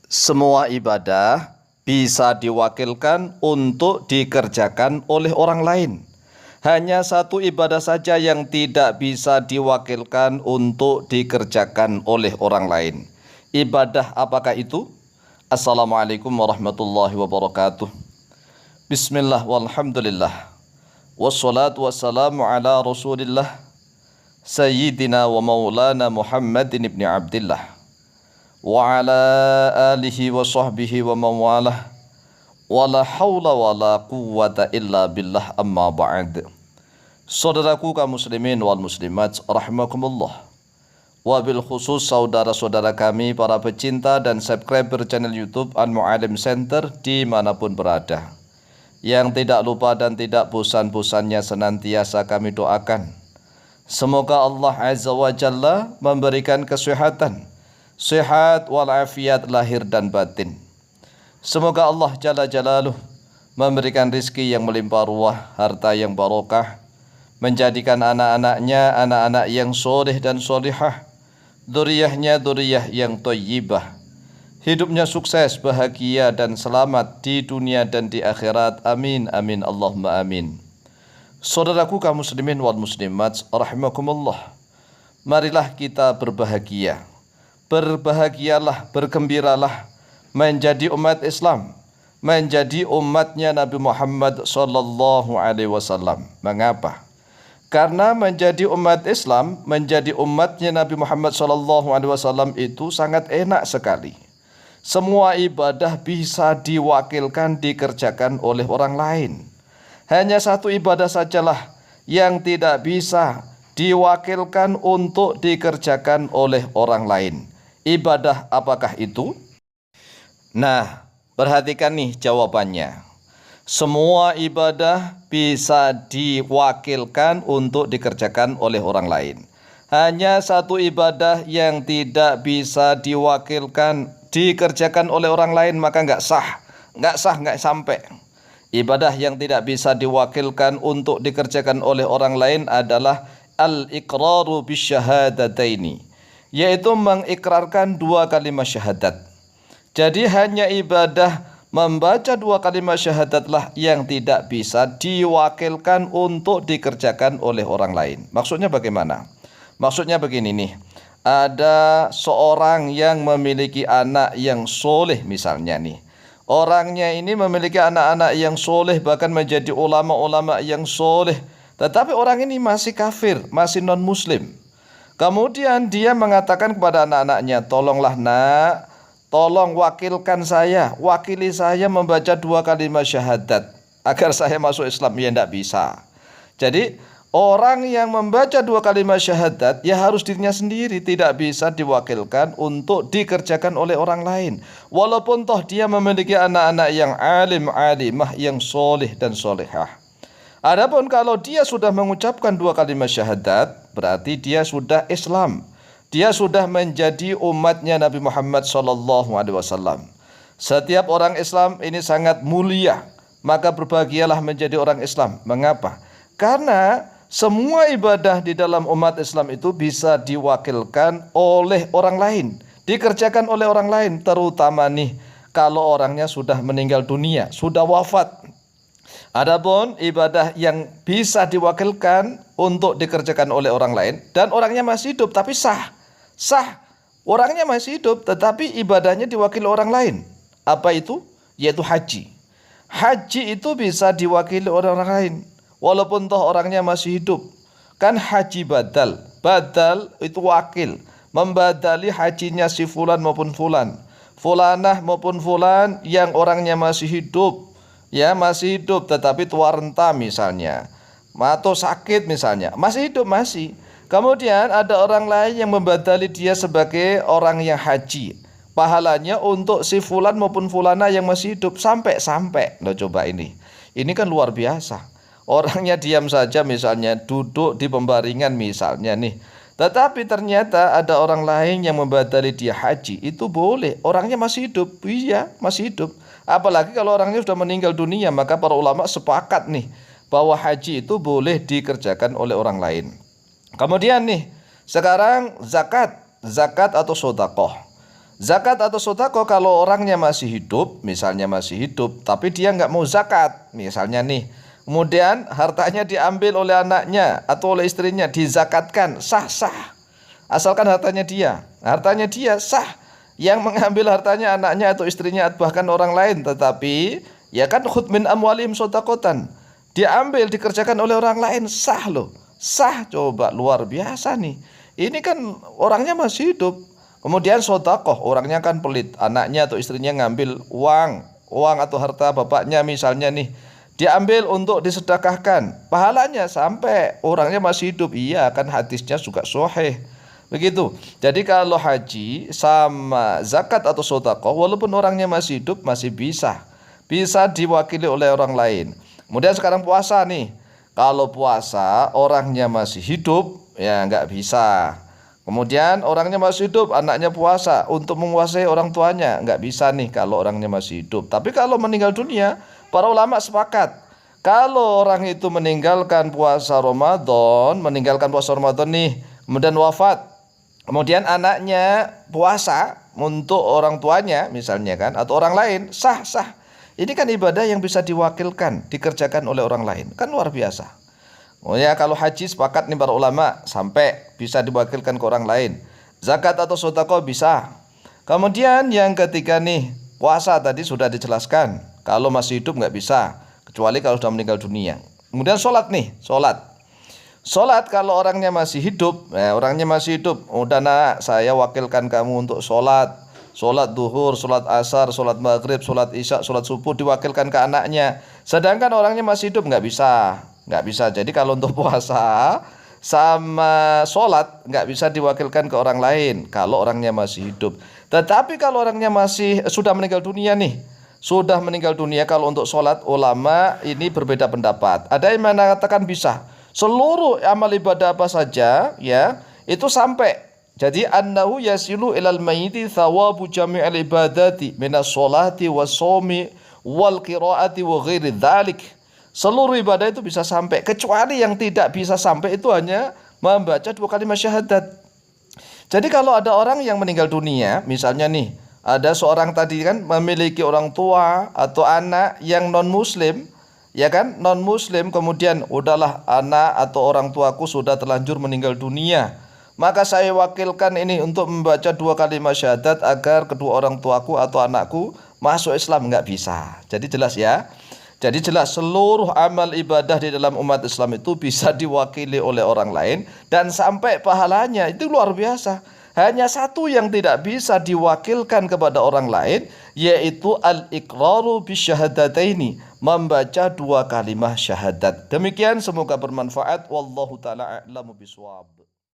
Semua ibadah bisa diwakilkan untuk dikerjakan oleh orang lain. Hanya satu ibadah saja yang tidak bisa diwakilkan untuk dikerjakan oleh orang lain. Ibadah apakah itu? Assalamualaikum warahmatullahi wabarakatuh. Bismillah walhamdulillah. Wassalatu wassalamu ala rasulillah Sayyidina wa maulana Muhammadin ibn Abdillah wa ala alihi wa sahbihi wa mawalah wa la hawla wa la quwwata illa billah amma ba'd. Saudaraku kaum muslimin wal muslimat rahimakumullah, wabil khusus saudara-saudara kami para pecinta dan subscriber channel YouTube Al-Mu'alim Center dimanapun berada, yang tidak lupa dan tidak bosan-bosannya senantiasa kami doakan semoga Allah Azza wa Jalla memberikan kesehatan, sehat walafiat lahir dan batin. Semoga Allah Jalla Jalaluh memberikan rizki yang melimpah ruah, harta yang barokah, menjadikan anak-anaknya anak-anak yang soleh dan solihah, dzurriyyahnya dzurriyyah yang thayyibah, hidupnya sukses, bahagia dan selamat di dunia dan di akhirat. Amin amin Allahumma amin. Saudaraku kaum muslimin wal muslimat rahimakumullah, marilah kita berbahagia. Berbahagialah, bergembiralah menjadi umat Islam, menjadi umatnya Nabi Muhammad sallallahu alaihi wasallam. Mengapa? Karena menjadi umat Islam, menjadi umatnya Nabi Muhammad sallallahu alaihi wasallam itu sangat enak sekali. Semua ibadah bisa diwakilkan dikerjakan oleh orang lain. Hanya satu ibadah sajalah yang tidak bisa diwakilkan untuk dikerjakan oleh orang lain. Ibadah apakah itu? Nah, perhatikan nih jawabannya. Semua ibadah bisa diwakilkan untuk dikerjakan oleh orang lain. Hanya satu ibadah yang tidak bisa diwakilkan dikerjakan oleh orang lain, maka nggak sampai. Ibadah yang tidak bisa diwakilkan untuk dikerjakan oleh orang lain adalah al-iqraru bisyahadataini, yaitu mengikrarkan dua kalimat syahadat. Jadi hanya ibadah membaca dua kalimat syahadatlah yang tidak bisa diwakilkan untuk dikerjakan oleh orang lain. Maksudnya bagaimana? Maksudnya begini nih. Ada seorang yang memiliki anak yang soleh misalnya nih. Orangnya ini memiliki anak-anak yang soleh, bahkan menjadi ulama-ulama yang soleh. Tetapi orang ini masih kafir, masih non-muslim. Kemudian dia mengatakan kepada anak-anaknya, tolonglah nak, tolong wakili saya membaca dua kalimat syahadat agar saya masuk Islam. Ya tidak bisa. Jadi orang yang membaca dua kalimat syahadat ya harus dirinya sendiri, tidak bisa diwakilkan untuk dikerjakan oleh orang lain. Walaupun toh dia memiliki anak-anak yang alim, alimah, yang soleh dan solehah. Adapun kalau dia sudah mengucapkan dua kalimat syahadat, berarti dia sudah Islam. Dia sudah menjadi umatnya Nabi Muhammad SAW. Setiap orang Islam ini sangat mulia, maka berbahagialah menjadi orang Islam. Mengapa? Karena semua ibadah di dalam umat Islam itu bisa diwakilkan oleh orang lain, dikerjakan oleh orang lain, terutama nih kalau orangnya sudah meninggal dunia, sudah wafat. Adapun ibadah yang bisa diwakilkan untuk dikerjakan oleh orang lain dan orangnya masih hidup tapi sah, orangnya masih hidup tetapi ibadahnya diwakili orang lain. Apa itu? Yaitu haji. Haji itu bisa diwakili oleh orang lain walaupun toh orangnya masih hidup. Kan haji badal. Badal itu wakil, membadali hajinya si fulan maupun fulan, fulanah maupun fulan yang orangnya masih hidup. Ya masih hidup tetapi tua renta misalnya, atau sakit misalnya, masih hidup masih. Kemudian ada orang lain yang membadali dia sebagai orang yang haji. Pahalanya untuk si fulan maupun fulana yang masih hidup sampai. Loh coba ini kan luar biasa. Orangnya diam saja misalnya, duduk di pembaringan misalnya nih. Tetapi ternyata ada orang lain yang membadali dia haji, itu boleh. Orangnya masih hidup, iya masih hidup. Apalagi kalau orangnya sudah meninggal dunia, maka para ulama sepakat nih bahwa haji itu boleh dikerjakan oleh orang lain. Kemudian nih, sekarang zakat atau sedekah. Zakat atau sedekah kalau orangnya masih hidup, misalnya masih hidup, tapi dia nggak mau zakat, misalnya nih, kemudian hartanya diambil oleh anaknya atau oleh istrinya, dizakatkan, sah-sah. Asalkan hartanya dia sah. Yang mengambil hartanya anaknya atau istrinya bahkan orang lain, tetapi ya kan khudh min amwalihim shadaqatan. Diambil dikerjakan oleh orang lain, sah loh. Sah, coba luar biasa nih. Ini kan orangnya masih hidup. Kemudian sedekah, orangnya kan pelit, anaknya atau istrinya ngambil uang atau harta bapaknya misalnya nih, diambil untuk disedekahkan. Pahalanya sampai orangnya masih hidup. Iya kan hadisnya juga sahih. Begitu. Jadi kalau haji sama zakat atau sedekah walaupun orangnya masih hidup masih bisa diwakili oleh orang lain. Kemudian sekarang puasa nih. Kalau puasa orangnya masih hidup ya nggak bisa. Kemudian orangnya masih hidup, anaknya puasa untuk menguasai orang tuanya, nggak bisa nih kalau orangnya masih hidup. Tapi kalau meninggal dunia, para ulama sepakat. Kalau orang itu meninggalkan puasa Ramadan nih, kemudian wafat, kemudian anaknya puasa untuk orang tuanya misalnya kan, atau orang lain, sah. Ini kan ibadah yang bisa diwakilkan, dikerjakan oleh orang lain, kan luar biasa. Oh ya, kalau haji sepakat nih para ulama sampai bisa diwakilkan ke orang lain. Zakat atau sedekah bisa. Kemudian yang ketiga nih, puasa tadi sudah dijelaskan. Kalau masih hidup nggak bisa, kecuali kalau sudah meninggal dunia. Kemudian sholat nih, sholat kalau orangnya masih hidup, udah nak saya wakilkan kamu untuk sholat. Sholat duhur, sholat asar, sholat maghrib, sholat isya, sholat subuh diwakilkan ke anaknya. Sedangkan orangnya masih hidup nggak bisa. Jadi kalau untuk puasa sama sholat nggak bisa diwakilkan ke orang lain kalau orangnya masih hidup. Tetapi kalau orangnya sudah meninggal dunia, kalau untuk sholat ulama ini berbeda pendapat. Ada yang mengatakan bisa seluruh amal ibadah apa saja ya itu sampai. Jadi annahu yasilu ilal mayyiti thawabu jami'il ibadati minas sholati was shaumi wal qiraati wa ghairi dzalik. Seluruh ibadah itu bisa sampai, kecuali yang tidak bisa sampai itu hanya membaca 2 kalimat syahadat. Jadi kalau ada orang yang meninggal dunia, misalnya nih, ada seorang tadi kan memiliki orang tua atau anak yang non muslim, ya kan, non muslim, kemudian udahlah anak atau orang tuaku sudah terlanjur meninggal dunia, maka saya wakilkan ini untuk membaca 2 kalimat syahadat agar kedua orang tuaku atau anakku masuk Islam, nggak bisa. Jadi jelas ya. Jadi jelas seluruh amal ibadah di dalam umat Islam itu bisa diwakili oleh orang lain dan sampai pahalanya itu luar biasa. Hanya satu yang tidak bisa diwakilkan kepada orang lain, yaitu al-iqraru bisyahadataini, membaca 2 kalimat syahadat. Demikian, semoga bermanfaat. Wallahu ta'ala a'lamu bishawab.